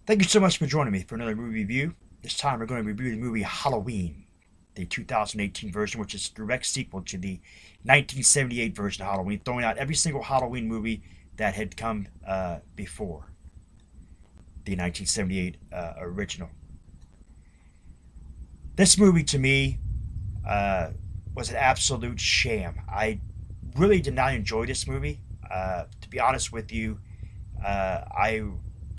Thank you so much for joining me for another movie review. This time we're going to review the movie Halloween, the 2018 version, which is a direct sequel to the 1978 version of Halloween, throwing out every single Halloween movie that had come before the 1978 original. This movie to me uh, was an absolute sham. I really did not enjoy this movie. To be honest with you, I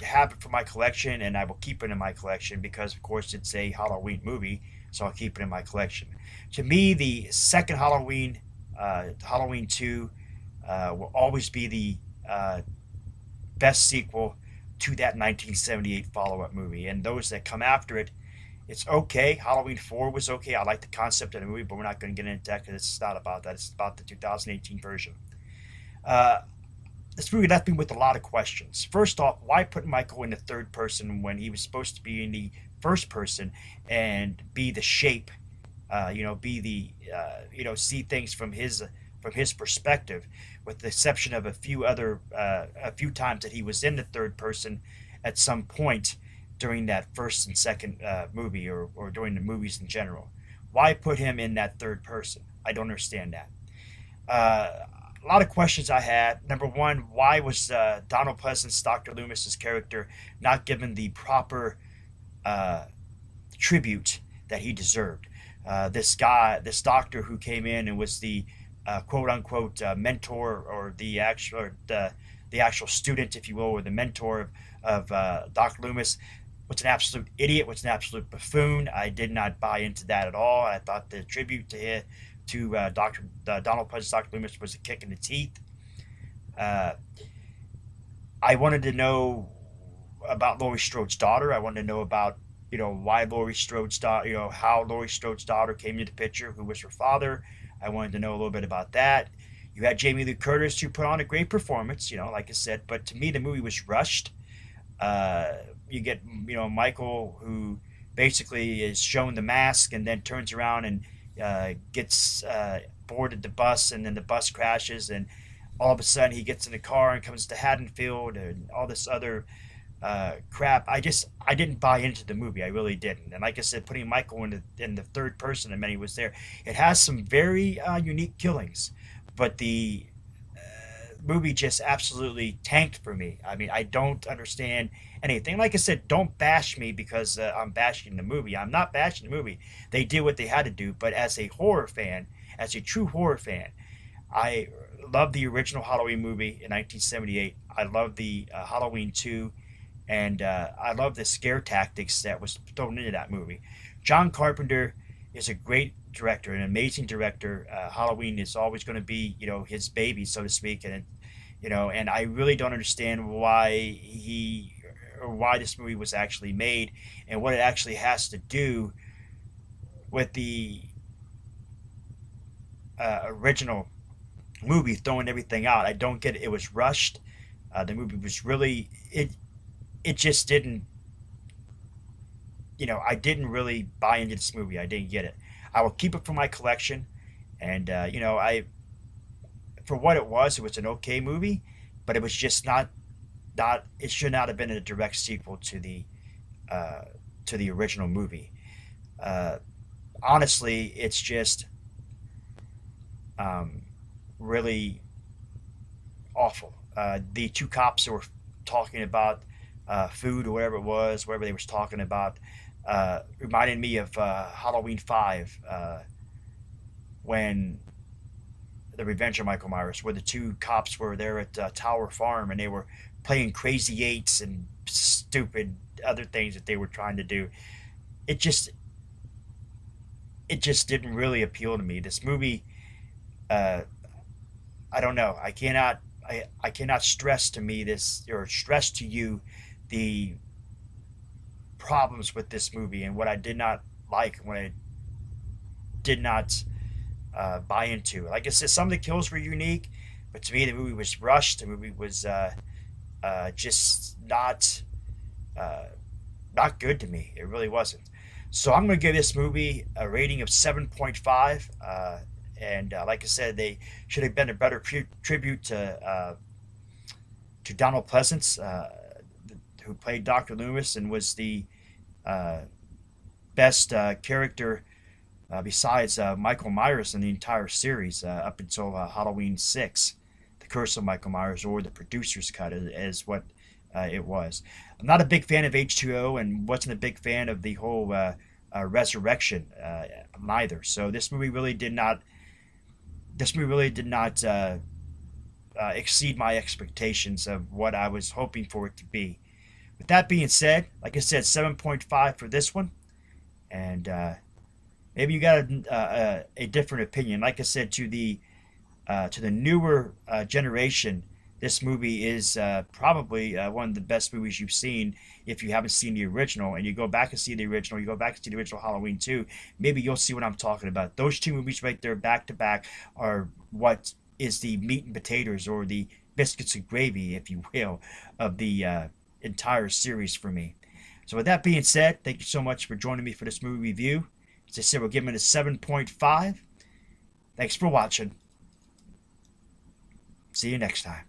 have it for my collection, and I will keep it in my collection because, of course, it's a Halloween movie, so I'll keep it in my collection. To me, the second Halloween, Halloween 2, will always be the best sequel to that 1978 follow up movie. And those that come after it, it's okay. Halloween 4 was okay. I like the concept of the movie, but we're not going to get into that because it's not about that. It's about the 2018 version. Uh, this movie left me with a lot of questions. First off, why put Michael in the third person when he was supposed to be in the first person and be the shape, be the, see things from his perspective, with the exception of a few times that he was in the third person at some point during that first and second movie or during the movies in general. Why put him in that third person? I don't understand that. A lot of questions I had. Number one, why was Donald Pleasance, Dr. Loomis's character, not given the proper uh, tribute that he deserved? This doctor who came in and was the quote unquote mentor or the actual student, if you will, or the mentor of Dr. Loomis, was an absolute idiot, was an absolute buffoon. I did not buy into that at all. I thought the tribute to Dr. Donald Pleasance, Dr. Loomis, was a kick in the teeth. Uh, I wanted to know about Laurie Strode's daughter. I wanted to know about why Laurie Strode's daughter, how Laurie Strode's daughter came into the picture, who was her father. I wanted to know a little bit about that. You had Jamie Lee Curtis, who put on a great performance, like I said, but to me the movie was rushed. Uh, you get Michael, who basically is shown the mask and then turns around and gets boarded the bus, and then the bus crashes, and all of a sudden he gets in the car and comes to Haddonfield and all this other crap. I didn't buy into the movie. I really didn't. And like I said, putting Michael in the third person and many was there. It has some very unique killings, but the movie just absolutely tanked for me. I mean, I don't understand anything. Like I said, don't bash me because I'm bashing the movie. I'm not bashing the movie. They did what they had to do. But as a horror fan, as a true horror fan, I love the original Halloween movie in 1978. I love the Halloween 2, and I love the scare tactics that was thrown into that movie. John Carpenter is a great director, an amazing director. Halloween is always going to be, his baby, so to speak, and I really don't understand why this movie was actually made and what it actually has to do with the original movie, throwing everything out. I don't get it. It was rushed. The movie was really it just didn't, I didn't really buy into this movie. I didn't get it. I will keep it for my collection, and I for what it was an okay movie, but it was just not it should not have been a direct sequel uh, to the original movie. Uh, Honestly, it's just um, really awful. The two cops that were talking about food or whatever it was, whatever they was talking about, reminded me of Halloween 5, when the Revenge of Michael Myers, where the two cops were there at Tower Farm and they were playing Crazy Eights and stupid other things that they were trying to do. It just it just didn't really appeal to me. This movie, uh, I don't know. I cannot stress to me this or stress to you the problems with this movie and what I did not like, what I did not buy into. Like I said, some of the kills were unique, but to me the movie was rushed. The movie was just uh, not good to me. It really wasn't. So I'm going to give this movie a rating of 7.5. And like I said, they should have been a better tribute to Donald Pleasance, who played Dr. Loomis and was the uh, best character besides Michael Myers in the entire series up until Halloween 6, The Curse of Michael Myers, or the producer's cut, is what it was. I'm not a big fan of H2O and wasn't a big fan of the whole resurrection neither. So this movie really did not. This movie really did not exceed my expectations of what I was hoping for it to be. With that being said, like I said, 7.5 for this one, and maybe you got a different opinion. Like I said, to the newer generation, this movie is probably one of the best movies you've seen if you haven't seen the original. And you go back and see the original, you go back and see the original Halloween 2, maybe you'll see what I'm talking about. Those two movies right there, back to back, are what is the meat and potatoes, or the biscuits and gravy, if you will, of the entire series for me. So with that being said, thank you so much for joining me for this movie review. As I said, we're giving it a 7.5. Thanks for watching. See you next time.